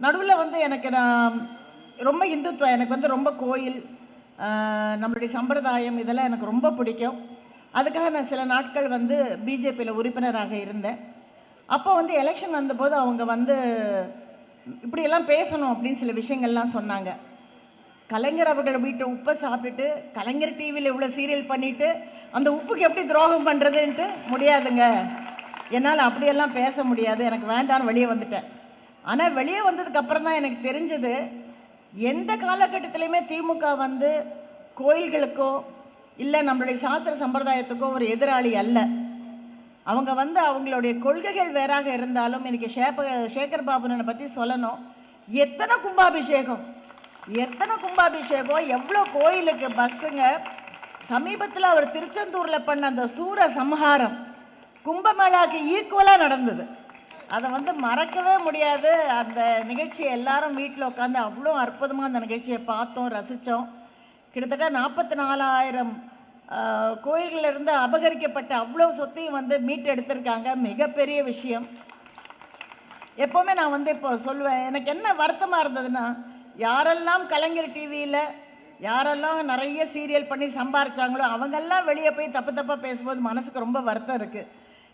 நடுவில் வந்து எனக்கு நான் ரொம்ப இந்துத்துவம், எனக்கு வந்து ரொம்ப கோயில், நம்மளுடைய சம்பிரதாயம் இதெல்லாம் எனக்கு ரொம்ப பிடிக்கும். அதுக்காக நான் சில நாட்கள் வந்து பிஜேபியில் உறுப்பினராக இருந்தேன். அப்போ வந்து எலெக்ஷன் வந்தபோது அவங்க வந்து இப்படியெல்லாம் பேசணும் அப்படின்னு சில விஷயங்கள்லாம் சொன்னாங்க. கலைஞர் அவர்கள் வீட்டை உப்பை சாப்பிட்டுட்டு கலைஞர் டிவியில் இவ்வளோ சீரியல் பண்ணிவிட்டு அந்த உப்புக்கு எப்படி துரோகம் பண்ணுறதுன்ட்டு முடியாதுங்க, என்னால் அப்படியெல்லாம் பேச முடியாது, எனக்கு வேண்டான்னு வெளியே வந்துட்டேன். ஆனால் வெளியே வந்ததுக்கு அப்புறம் தான் எனக்கு தெரிஞ்சது, எந்த காலகட்டத்திலையுமே திமுக வந்து கோயில்களுக்கோ இல்லை நம்மளுடைய சாஸ்திர சம்பிரதாயத்துக்கோ ஒரு எதிராளி அல்ல. அவங்க வந்து அவங்களுடைய கொள்கைகள் வேறாக இருந்தாலும், இன்னைக்கு சேகர் பாபுனை பற்றி சொல்லணும். எத்தனை கும்பாபிஷேகம், எவ்வளோ கோயிலுக்கு பஸ்ஸுங்க. சமீபத்தில் அவர் திருச்செந்தூரில் பண்ண அந்த சூர சம்ஹாரம் கும்பமேளாவுக்கு ஈக்குவலாக நடந்தது. அதை வந்து மறக்கவே முடியாது. அந்த நிகழ்ச்சியை எல்லாரும் வீட்டில் உட்காந்து அவ்வளோ அற்புதமாக அந்த நிகழ்ச்சியை பார்த்தோம், ரசித்தோம். கிட்டத்தட்ட 44,000 கோயில்களிலிருந்து அபகரிக்கப்பட்ட அவ்வளோ சொத்தையும் வந்து மீட்டு எடுத்திருக்காங்க. மிகப்பெரிய விஷயம். எப்போவுமே நான் வந்து இப்போ சொல்லுவேன், எனக்கு என்ன வருத்தமாக இருந்ததுன்னா, யாரெல்லாம் கலைஞர் டிவியில் யாரெல்லாம் நிறைய சீரியல் பண்ணி சம்பாரிச்சாங்களோ அவங்கெல்லாம் வெளியே போய் தப்பாக பேசும்போது மனசுக்கு ரொம்ப வருத்தம் இருக்குது.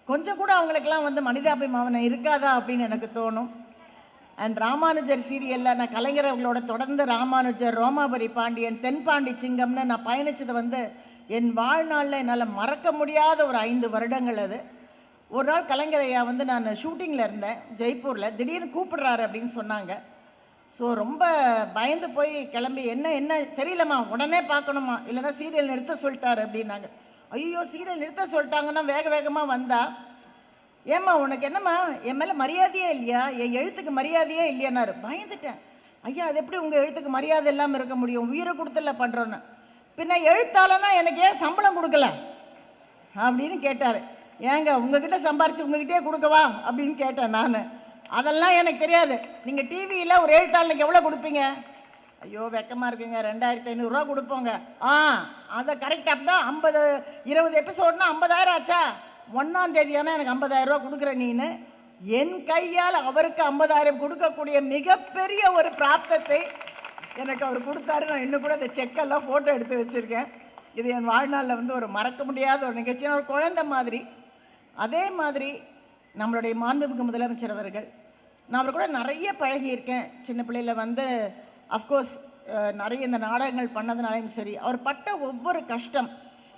கொஞ்சம் கூட அவங்களுக்கெல்லாம் வந்து மனிதாபிமானம் இருக்காதா அப்படின்னு எனக்கு தோணும். அண்ட் ராமானுஜர் சீரியலில் நான் கலைஞர் அவங்களோட தொடர்ந்து ராமானுஜர், ரோமாபுரி பாண்டியன், தென்பாண்டி சிங்கம்னு நான் பயணித்தது வந்து என் வாழ்நாளில் என்னால் மறக்க முடியாத ஒரு 5 வருடங்கள் அது. ஒரு நாள் கலைஞர் ஐயா வந்து நான் ஷூட்டிங்கில் இருந்தேன் ஜெய்ப்பூரில், திடீர்னு கூப்பிடுறாரு அப்படின்னு சொன்னாங்க. ஸோ ரொம்ப பயந்து போய் கிளம்பி, என்ன தெரியலம்மா, உடனே பார்க்கணுமா, இல்லைன்னா சீரியல் நிறுத்த சொல்லிட்டாரு அப்படின்னாங்க. ஐயோ, சீரியல் நிறுத்த சொல்லிட்டாங்கன்னா வேகமாக வந்தா, ஏம்மா உனக்கு என்னம்மா, என் மேலே மரியாதையே இல்லையா, என் எழுத்துக்கு மரியாதையே இல்லையானாரு. பயந்துட்டேன். ஐயா, அது எப்படி உங்கள் எழுத்துக்கு மரியாதை இல்லாமல் இருக்க முடியும், உயிரை கொடுத்துல பண்ணுறோன்னு. பின்ன எழுத்தாளனா எனக்கு ஏன் சம்பளம் கொடுக்கல அப்படின்னு கேட்டார். ஏங்க உங்ககிட்ட சம்பாரிச்சு உங்ககிட்டே கொடுக்கவா அப்படின்னு கேட்டேன் நான். அதெல்லாம் எனக்கு தெரியாது, நீங்கள் டிவியில் ஒரு எழுத்தாளனுக்கு எவ்வளோ கொடுப்பீங்க? ஐயோ வெக்கமாக இருக்குங்க, 2,500 ரூபா கொடுப்போங்க. அதை கரெக்டாக தான் 20 எபிசோட்னா 50,000 ஆச்சா, 1ஆம் தேதி ஆனால் எனக்கு 50,000 ரூபா கொடுக்குற நீன்னு என் கையால் அவருக்கு 50,000 கொடுக்கக்கூடிய மிகப்பெரிய ஒரு பிராப்தத்தை எனக்கு அவர் கொடுத்தாரு. நான் இன்னும் கூட அந்த செக்கெல்லாம் ஃபோட்டோ எடுத்து வச்சுருக்கேன். இது என் வாழ்நாளில் வந்து ஒரு மறக்க முடியாத ஒரு நிகழ்ச்சி, ஒரு குழந்தை மாதிரி. அதே மாதிரி நம்மளுடைய மாண்புமிகு முதலமைச்சர் அவர்கள், நான் அவர் கூட நிறைய பழகியிருக்கேன் சின்ன பிள்ளையில் வந்து. அஃப்கோர்ஸ் நிறைய இந்த நாடகங்கள் பண்ணதுனாலையும் சரி, அவர் பட்ட ஒவ்வொரு கஷ்டம்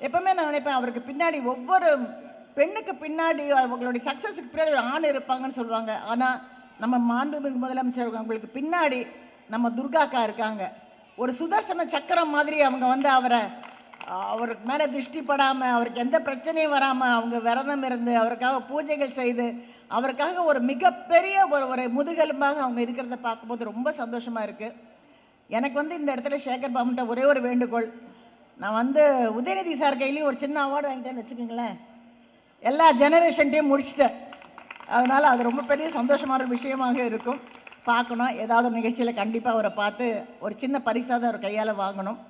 எப்பவுமே நான் நினைப்பேன், அவருக்கு பின்னாடி ஒவ்வொரு பெண்ணுக்கு பின்னாடி அவங்களுடைய சக்ஸஸுக்கு பின்னாடி ஒரு ஆண் இருப்பாங்கன்னு சொல்லுவாங்க. ஆனால் நம்ம மாண்புமிகு முதலமைச்சர் அவங்களுக்கு பின்னாடி நம்ம துர்காக்கா இருக்காங்க. ஒரு சுதர்சன சக்கரம் மாதிரி அவங்க வந்து அவருக்கு மேலே திருஷ்டி படாமல், அவருக்கு எந்த பிரச்சனையும் வராமல் அவங்க விரதம் இருந்து அவருக்காக பூஜைகள் செய்து அவருக்காக ஒரு மிகப்பெரிய ஒரு முதுகெலும்பாக அவங்க இருக்கிறத பார்க்கும்போது ரொம்ப சந்தோஷமாக இருக்குது. எனக்கு வந்து இந்த இடத்துல சேகர் பாபுட்ட ஒரே ஒரு வேண்டுகோள், நான் வந்து உதயநிதி சார் கையிலையும் ஒரு சின்ன அவார்டு வாங்கிட்டேன்னு வச்சுக்கோங்களேன், எல்லா ஜெனரேஷன்ட்டையும் முடிச்சிட்டேன். அதனால் அது ரொம்ப பெரிய சந்தோஷமான விஷயமாக இருக்கும். பார்க்கணும், ஏதாவது ஒரு நிகழ்ச்சியில் கண்டிப்பாக அவரை பார்த்து ஒரு சின்ன பரிசாக தான் அவர் கையால் வாங்கணும்.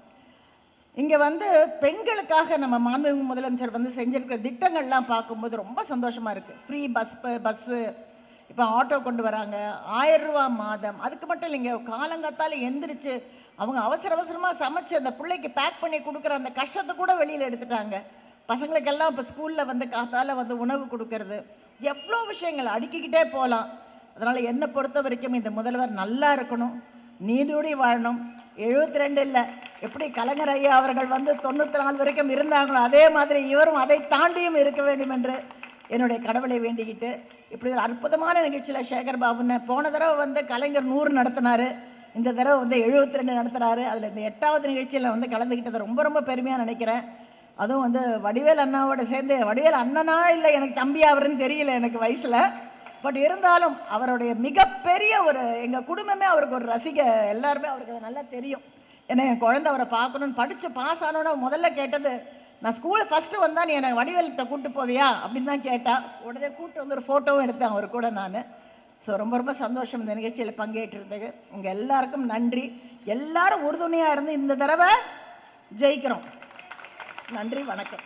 இங்கே வந்து பெண்களுக்காக நம்ம மாண்புமிகு முதலமைச்சர் வந்து செஞ்சிருக்கிற திட்டங்கள்லாம் பார்க்கும்போது ரொம்ப சந்தோஷமாக இருக்குது. ஃப்ரீ பஸ்ஸு, இப்போ ஆட்டோ கொண்டு வராங்க, 1000 ரூபா மாதம். அதுக்கு மட்டும் இல்லைங்க, காலங்காத்தால் எந்திரிச்சு அவங்க அவசரமாக சமைச்சு அந்த பிள்ளைக்கு பேக் பண்ணி கொடுக்குற அந்த கஷ்டத்தை கூட வெளியில் எடுத்துட்டாங்க. பசங்களுக்கெல்லாம் இப்போ ஸ்கூலில் வந்து காத்தால் வந்து உணவு கொடுக்கறது, எவ்வளோ விஷயங்கள் அடுக்கிக்கிட்டே போகலாம். அதனால் என்னை பொறுத்த வரைக்கும் இந்த முதல்வர் நல்லா இருக்கணும், நீடூடி வாழணும். 72 இல்லை, எப்படி கலைஞர் ஐயா அவர்கள் வந்து 94 வரைக்கும் இருந்தாங்களோ அதே மாதிரி இவரும் அதை தாண்டியும் இருக்க வேண்டும் என்று என்னுடைய கடவுளை வேண்டிக்கிட்டு, இப்படி ஒரு அற்புதமான நிகழ்ச்சியில் சேகர் பாபுன்னு போன தடவை வந்து கலைஞர் 100 நடத்தினார், இந்த தடவை வந்து 72 நடத்துகிறாரு. அதில் இந்த 8வது நிகழ்ச்சியில் வந்து கலந்துக்கிட்டதை ரொம்ப பெருமையாக நினைக்கிறேன். அதுவும் வந்து வடிவேல் அண்ணாவோட சேர்ந்து, வடிவேல் அண்ணனா இல்லை எனக்கு தம்பி அவருன்னு தெரியல எனக்கு வயசில், பட் இருந்தாலும் அவருடைய மிகப்பெரிய ஒரு, எங்கள் குடும்பமே அவருக்கு ஒரு ரசிக, எல்லாருமே அவருக்கு அது நல்லா தெரியும். ஏன்னா என் குழந்தை அவரை பார்க்கணுன்னு படித்து பாஸ் ஆனோன்னா முதல்ல கேட்டது, நான் ஸ்கூலில் ஃபஸ்ட்டு வந்தால் நீ என்னை வடிவேல்கிட்ட கூப்பிட்டு போவியா அப்படின்னு தான் கேட்டால், உடனே கூப்பிட்டு வந்து ஒரு ஃபோட்டோவும் எடுத்தேன் அவர் கூட நான். ஸோ ரொம்ப சந்தோஷம் இந்த நிகழ்ச்சியில் பங்கேற்றிருந்தது. உங்கள் எல்லாருக்கும் நன்றி. எல்லாரும் உறுதுணையாக இருந்து இந்த தடவை ஜெயிக்கிறோம். நன்றி, வணக்கம்.